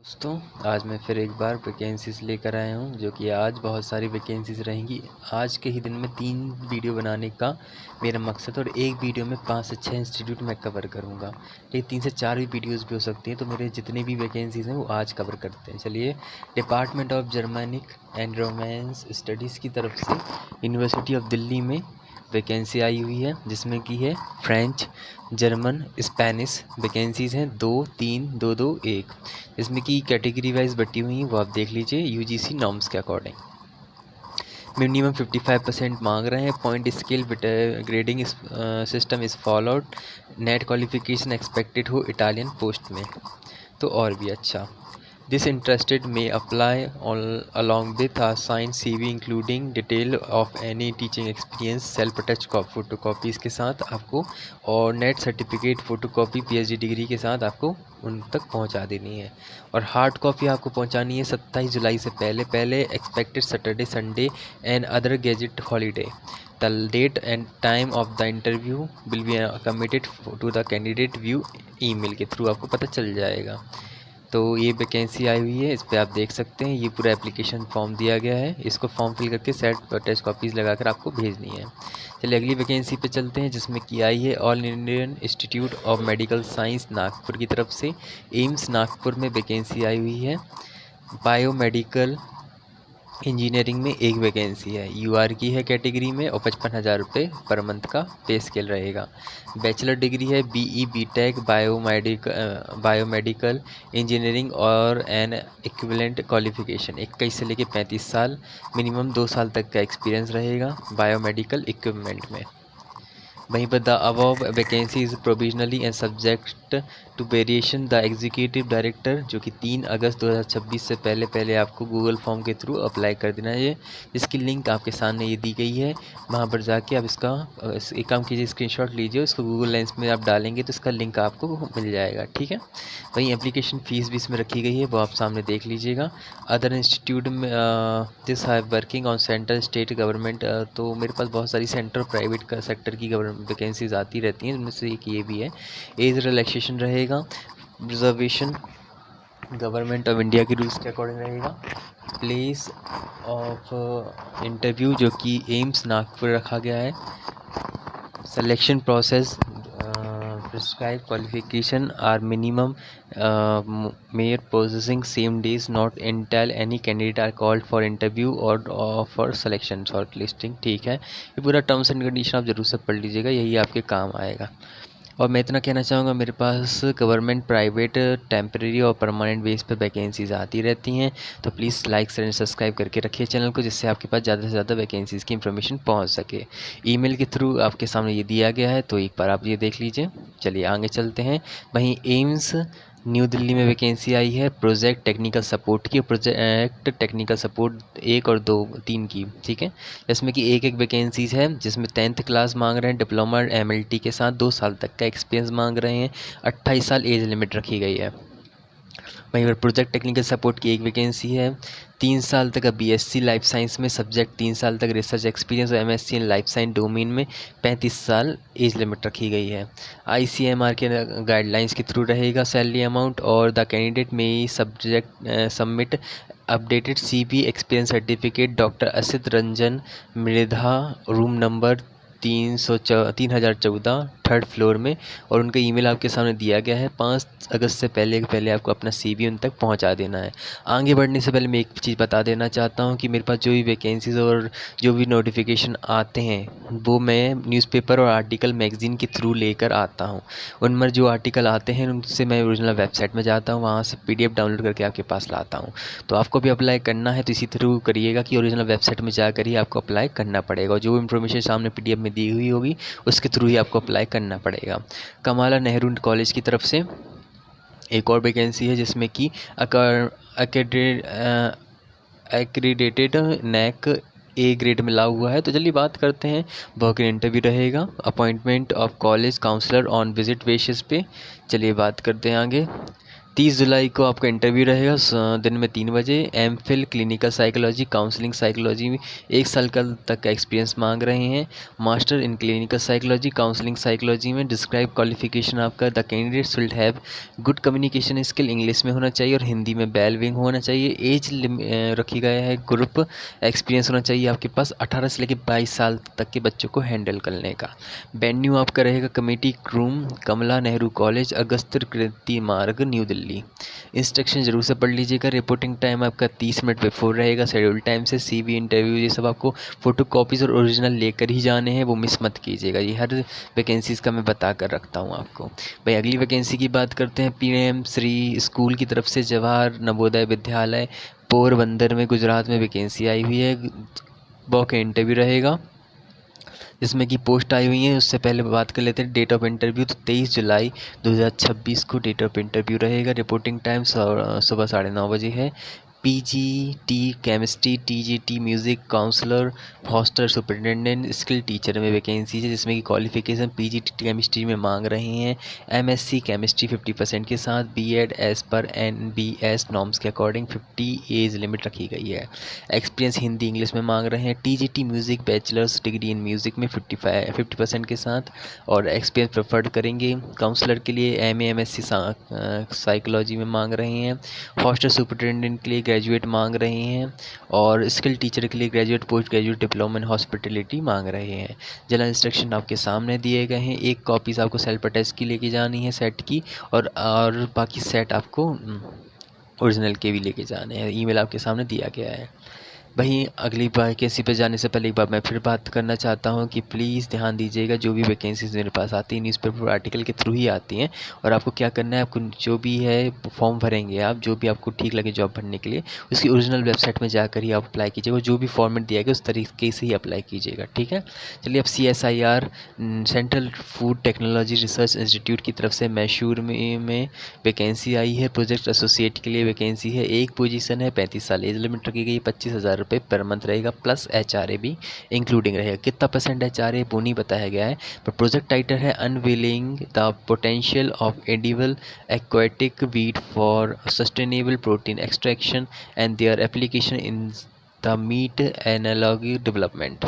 दोस्तों, आज मैं फिर एक बार वैकेंसीज़ लेकर आया हूँ, जो कि आज बहुत सारी वैकेंसीज़ रहेंगी। आज के ही दिन में 3 वीडियो बनाने का मेरा मकसद, और एक वीडियो में 5 से 6 इंस्टीट्यूट मैं कवर करूँगा। ये 3 से 4 भी वीडियोज़ भी हो सकती हैं, तो मेरे जितने भी वैकेंसीज़ हैं वो आज कवर करते हैं। चलिए, department of Germanic and romance studies की तरफ से यूनिवर्सिटी ऑफ दिल्ली में वैकेंसी आई हुई है, जिसमें कि है फ्रेंच, जर्मन, स्पेनिश। वैकेंसीज़ हैं 2, 3, 2, 2, 1। इसमें की कैटेगरी वाइज बटी हुई हैं, वो आप देख लीजिए यूजीसी नॉर्म्स के अकॉर्डिंग। मिनिमम 55% मांग रहे हैं। Point scale grading system is followed. Net qualification expected हो इटालियन पोस्ट में, तो और भी अच्छा। This interested may apply along with a signed CV including detail of any teaching experience. Self attach photo copies के साथ आपको, और net certificate photo copy PhD degree के साथ आपको उन तक पहुंचा देनी है। और हार्ड कॉपी आपको पहुंचानी है 27 जुलाई से पहले expected Saturday, Sunday and other gazette holiday. The date and time of the interview will be committed to the candidate view. Email के थ्रू आपको पता चल जाएगा। तो ये वैकेंसी आई हुई है, इस पर आप देख सकते हैं। ये पूरा एप्लीकेशन फॉर्म दिया गया है, इसको फॉर्म फिल करके सेट अटैच कॉपीज़ लगाकर आपको भेजनी है। चलिए अगली वैकेंसी पे चलते हैं, जिसमें की आई है all Indian institute of medical science Nagpur की तरफ से। एम्स नागपुर में वैकेंसी आई हुई है। बायोमेडिकल इंजीनियरिंग में एक वैकेंसी है, यूआर की है कैटेगरी में, और 55,000 रुपये पर मंथ का पे स्केल रहेगा। बैचलर डिग्री है BE BTech बायोमेडिकल इंजीनियरिंग और एन इक्विवेलेंट क्वालिफिकेशन 21 से लेकर 35 साल। मिनिमम 2 साल तक का एक्सपीरियंस रहेगा बायोमेडिकल इक्विपमेंट में। वहीं पर the above vacancy is provisionally and subject to variation. The executive director, जो कि 3 अगस्त 2026 से पहले आपको गूगल फॉर्म के थ्रू अप्लाई कर देना है, इसकी लिंक आपके सामने ये दी गई है। वहाँ पर जाके आप इसका एक काम कीजिए, स्क्रीनशॉट लीजिए, उसको गूगल लेंस में आप डालेंगे तो इसका लिंक आपको मिल जाएगा, ठीक है। वहीं एप्लीकेशन फ़ीस भी इसमें रखी गई है, वो आप सामने देख लीजिएगा। अदर इंस्टीट्यूट में दिस है working on central state government. तो मेरे पास बहुत सारी सेंट्रल प्राइवेट का सेक्टर की गवर्नमेंट वैकेंसीज आती रहती हैं, उनमें से एक ये भी है। एज रिलैक्सेशन रहेगा। रिजर्वेशन गवर्नमेंट ऑफ इंडिया के रूल्स के अकॉर्डिंग रहेगा। प्लेस ऑफ इंटरव्यू, जो कि एम्स नागपुर रखा गया है। Selection process, prescribe qualification are minimum mayor processing same days not intel any candidate are called for interview और फॉर सिलेक्शन शॉर्ट लिस्टिंग, ठीक है। ये पूरा टर्म्स एंड कंडीशन आप जरूर से पढ़ लीजिएगा, यही आपके काम आएगा। और मैं इतना कहना चाहूँगा, मेरे पास गवर्नमेंट, प्राइवेट, टेम्परेरी और परमानेंट बेस पे वैकेंसीज़ आती रहती हैं। तो please like share and subscribe करके रखिए चैनल को, जिससे आपके पास ज़्यादा से ज़्यादा वैकेंसीज़ की इन्फॉर्मेशन पहुंच सके। ईमेल के थ्रू आपके सामने ये दिया गया है, तो एक बार आप ये देख लीजिए। चलिए आगे चलते हैं। वहीं एम्स न्यू दिल्ली में वैकेंसी आई है प्रोजेक्ट टेक्निकल सपोर्ट की। प्रोजेक्ट टेक्निकल सपोर्ट 1 और 2, 3 की, ठीक है। इसमें कि एक वैकेंसीज़ है, जिसमें 10th क्लास मांग रहे हैं, डिप्लोमा MLT के साथ 2 साल तक का एक्सपीरियंस मांग रहे हैं। 28 साल एज लिमिट रखी गई है। वहीं पर प्रोजेक्ट टेक्निकल सपोर्ट की एक वैकेंसी है। 3 साल तक का BSc लाइफ साइंस में सब्जेक्ट, 3 साल तक रिसर्च एक्सपीरियंस, और MSc in life science domain में 35 साल एज लिमिट रखी गई है। ICMR के गाइडलाइंस के थ्रू रहेगा सैलरी अमाउंट, और द कैंडिडेट में subject submit updated CV experience certificate doctor Asit Ranjan Mridha, room number 3014 third floor में। और उनका ईमेल आपके सामने दिया गया है। 5 अगस्त से पहले आपको अपना CV उन तक पहुंचा देना है। आगे बढ़ने से पहले मैं एक चीज़ बता देना चाहता हूं कि मेरे पास जो भी वैकेंसीज़ और जो भी नोटिफिकेशन आते हैं, वो मैं न्यूज़पेपर और आर्टिकल मैगज़ीन के थ्रू लेकर आता हूं। उनमें जो आर्टिकल आते हैं उनसे मैं ओरिजिनल वेबसाइट में जाता हूं, वहां से PDF डाउनलोड करके आपके पास लाता हूं। तो आपको भी अप्लाई करना है तो इसी थ्रू करिएगा कि ओरिजिनल वेबसाइट में जाकर ही आपको अप्लाई करना पड़ेगा, और जो इन्फॉर्मेशन सामने PDF में दी हुई होगी उसके थ्रू ही आपको अप्लाई करना पड़ेगा। कमाला नेहरू कॉलेज की तरफ से एक और वैकेंसी है, जिसमें कि एक्रीडेटेड NAC A ग्रेड मिला हुआ है। तो चलिए बात करते हैं। वॉक इन इंटरव्यू रहेगा। Appointment of college counsellor on visit basis पे। चलिए बात करते हैं आगे। 30 जुलाई को आपका इंटरव्यू रहेगा दिन में 3 बजे। MPhil clinical psychology counselling psychology में 1 साल का तक का एक्सपीरियंस मांग रहे हैं। Master in clinical psychology counselling psychology में डिस्क्राइब क्वालिफिकेशन आपका the candidates will have good communication skill, English में होना चाहिए और हिंदी में बैलविंग होना चाहिए। एज रखी गया है ग्रुप, एक्सपीरियंस होना चाहिए आपके पास 18 से लेकर 22 साल तक के बच्चों को हैंडल करने का। वेन्यू आपका रहेगा कमेटी रूम, कमला नेहरू कॉलेज, अगस्त क्रांति मार्ग, न्यू दिल्ली। इंस्ट्रक्शन जरूर से पढ़ लीजिएगा। रिपोर्टिंग टाइम आपका 30 मिनट बिफोर रहेगा शेड्यूल टाइम से। सीवी इंटरव्यू ये सब आपको फ़ोटो कॉपीज़ और ओरिजिनल लेकर ही जाने हैं, वो मिस मत कीजिएगा। ये हर वैकेंसीज़ का मैं बता कर रखता हूँ आपको। भाई अगली वैकेंसी की बात करते हैं। पीएम श्री स्कूल की तरफ से जवाहर नवोदय विद्यालय पोरबंदर में गुजरात में वैकेंसी आई हुई है। वॉक इंटरव्यू रहेगा जिसमें कि पोस्ट आई हुई है। उससे पहले बात कर लेते हैं डेट ऑफ इंटरव्यू। तो 23 जुलाई 2026 को डेट ऑफ इंटरव्यू रहेगा। रिपोर्टिंग टाइम सुबह 9:30 बजे है। PGT chemistry, TGT music counsellor, hostel superintendent, skill teacher में वैकेंसी है जिसमें कि क्वालिफिकेशन पीजीटी केमिस्ट्री में मांग रहे हैं। एमएससी केमिस्ट्री 50% के साथ, BEd as per NBS norms के अकॉर्डिंग 50 एज लिमिट रखी गई है। एक्सपीरियंस हिंदी इंग्लिश में मांग रहे हैं। TGT music bachelors degree in music में 50% के साथ और एक्सपीरियंस प्रेफर्ड करेंगे। काउंसलर के लिए एमए एमएससी साइकोलॉजी में मांग रहे हैं। हॉस्टल सुपरिटेंडेंट के लिए ग्रेजुएट मांग रहे हैं और स्किल टीचर के लिए graduate post graduate diploma in hospitality मांग रहे हैं। जनरल इंस्ट्रक्शन आपके सामने दिए गए हैं। एक कॉपीज़ आपको सेल्फ अटेस्ट की लेके जानी है सेट की, और बाकी सेट आपको ओरिजिनल के भी लेके जाने हैं। ईमेल आपके सामने दिया गया है। वहीं अगली वैकेंसी पे जाने से पहले एक बार मैं फिर बात करना चाहता हूँ कि प्लीज़ ध्यान दीजिएगा, जो भी वैकेंसीज़ मेरे पास आती हैं न्यूज़पेपर आर्टिकल के थ्रू ही आती हैं। और आपको क्या करना है, आपको जो भी है फॉर्म भरेंगे आप, जो भी आपको ठीक लगे जॉब भरने के लिए, उसकी ओरिजिनल वेबसाइट में जाकर ही आप अप्लाई कीजिएगा। जो भी फॉर्मेट दिया गया उस तरीके से ही अप्लाई कीजिएगा, ठीक है। चलिए अब CSIR central food technology research institute की तरफ से मैसूर में वैकेंसी आई है। प्रोजेक्ट एसोसिएट के लिए वैकेंसी है। एक पोजीशन है, 35 साल एज लिमिट रखी गई, 25,000 रुपये पर मंथ रहेगा, प्लस HRA भी इंक्लूडिंग रहेगा। कितना % HRA वो नहीं बताया गया है, पर प्रोजेक्ट टाइटल है unveiling the potential of edible aquatic weed for sustainable protein extraction and their application in the meat analogy development.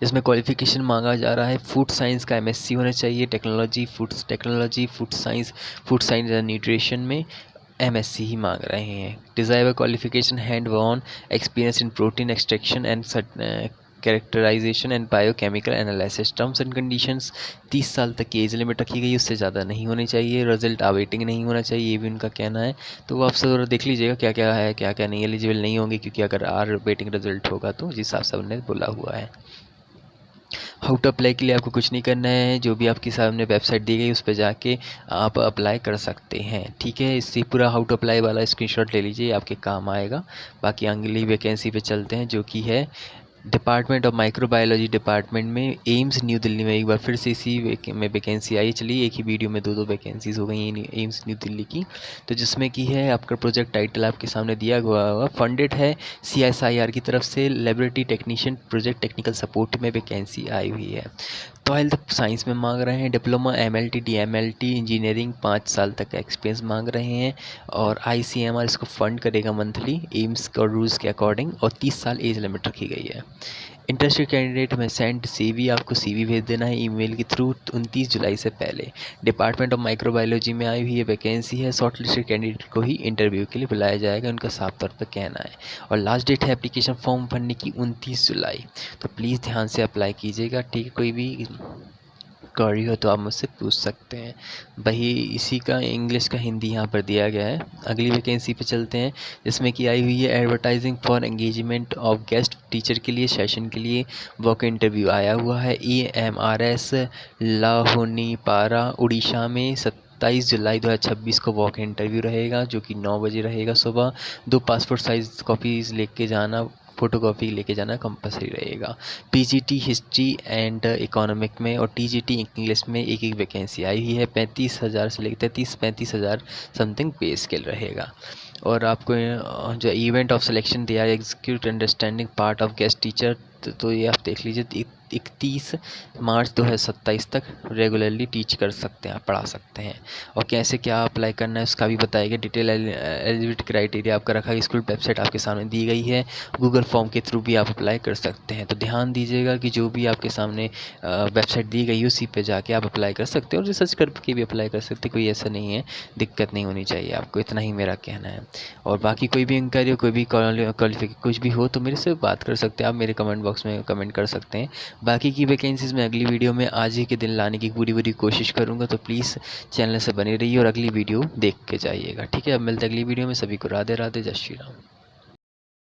जिसमें क्वालिफिकेशन मांगा जा रहा है फूड साइंस का MSc होना चाहिए। Technology food science and nutrition में MSc ही मांग रहे हैं। Desirable qualification hand on experience in protein extraction and characterisation and biochemical analysis. Terms and conditions 30 साल तक की एज लिमिट रखी गई, उससे ज़्यादा नहीं होनी चाहिए। रिजल्ट अवेटिंग नहीं होना चाहिए, ये भी उनका कहना है। तो वो आप सब देख लीजिएगा क्या क्या है, क्या क्या नहीं एलिजिबल नहीं होंगे, क्योंकि अगर वेटिंग रिजल्ट होगा तो जिस हिसाब से उन्होंने बोला हुआ है। हाउ टू अप्लाई के लिए आपको कुछ नहीं करना है, जो भी आपके सामने वेबसाइट दी गई उस पर जाके आप अप्लाई कर सकते हैं, ठीक है। इससे पूरा हाउ टू अप्लाई वाला स्क्रीनशॉट ले लीजिए, आपके काम आएगा। बाकी अगली वैकेंसी पे चलते हैं, जो कि है डिपार्टमेंट ऑफ माइक्रोबायोलॉजी डिपार्टमेंट में एम्स न्यू दिल्ली में। एक बार फिर से इसी में वैकेंसी आई। चलिए एक ही वीडियो में दो वैकेंसीज़ हो गई हैं एम्स न्यू दिल्ली की। तो जिसमें कि है आपका प्रोजेक्ट टाइटल आपके सामने दिया हुआ फंडेड है CSIR की तरफ से। Laboratory technician project technical support में वैकेंसी आई हुई है। 12th साइंस में मांग रहे हैं। डिप्लोमा MLT DMLT इंजीनियरिंग 5 साल तक का एक्सपीरियंस मांग रहे हैं और ICMR इसको फंड करेगा मंथली एम्स और रूल्स के अकॉर्डिंग, और 30 साल एज लिमिट रखी गई है। इंटरेस्टेड कैंडिडेट में सेंड CV, आपको CV भेज देना है ईमेल के थ्रू 29 जुलाई से पहले। डिपार्टमेंट ऑफ माइक्रोबायोलॉजी में आई हुई ये वैकेंसी है। शॉर्ट लिस्टेड कैंडिडेट को ही इंटरव्यू के लिए बुलाया जाएगा, उनका साफ तौर पर कहना है। और लास्ट डेट है एप्लीकेशन फॉर्म भरने की 29 जुलाई। तो प्लीज़ ध्यान से अप्लाई कीजिएगा, ठीक है। कोई भी क्वेरी हो तो आप मुझसे पूछ सकते हैं। वही इसी का इंग्लिश का हिंदी यहाँ पर दिया गया है। अगली वैकेंसी पे चलते हैं, जिसमें कि आई हुई है advertising for engagement of guest teacher के लिए सेशन के लिए वॉक इंटरव्यू आया हुआ है। EMRS लाहोनीपारा उड़ीसा में 27 जुलाई 2026 को वॉक इंटरव्यू रहेगा, जो कि 9 बजे रहेगा सुबह। 2 पासपोर्ट साइज़ कॉपीज़ लेके जाना, फ़ोटोकॉपी लेके जाना कंपलसरी रहेगा। PGT हिस्ट्री एंड इकोनॉमिक में और TGT इंग्लिश में एक एक वैकेंसी आई हुई है। 35,000 से लेकर 35,000 समथिंग पे स्केल रहेगा। और आपको जो इवेंट ऑफ सिलेक्शन दिया है execute understanding part of guest teacher तो ये आप देख लीजिए 31 मार्च 2027 तक रेगुलरली टीच कर सकते हैं, आप पढ़ा सकते हैं। और कैसे क्या अप्लाई करना है उसका भी बताया गया। डिटेल एलिजिबिलिटी क्राइटेरिया आपका रखा है, स्कूल वेबसाइट आपके सामने दी गई है, गूगल फॉर्म के थ्रू भी आप अप्लाई कर सकते हैं। तो ध्यान दीजिएगा कि जो भी आपके सामने वेबसाइट दी गई है उसी पे जाके आप अप्लाई कर सकते हैं, और रिसर्च करके भी अप्लाई कर सकते हैं, कोई ऐसा नहीं है, दिक्कत नहीं होनी चाहिए आपको, इतना ही मेरा कहना है। और बाकी कोई भी इंक्वायरी हो, कोई भी क्वालिफिकेशन कुछ भी हो तो मेरे से बात कर सकते हैं आप, मेरे कमेंट बॉक्स में कमेंट कर सकते हैं। बाकी की वैकेंसीज़ मैं अगली वीडियो में आज ही के दिन लाने की पूरी कोशिश करूँगा, तो प्लीज़ चैनल से बने रहिए और अगली वीडियो देख के जाइएगा, ठीक है। अब मिलते हैं अगली वीडियो में, सभी को राधे राधे, जय श्री राम।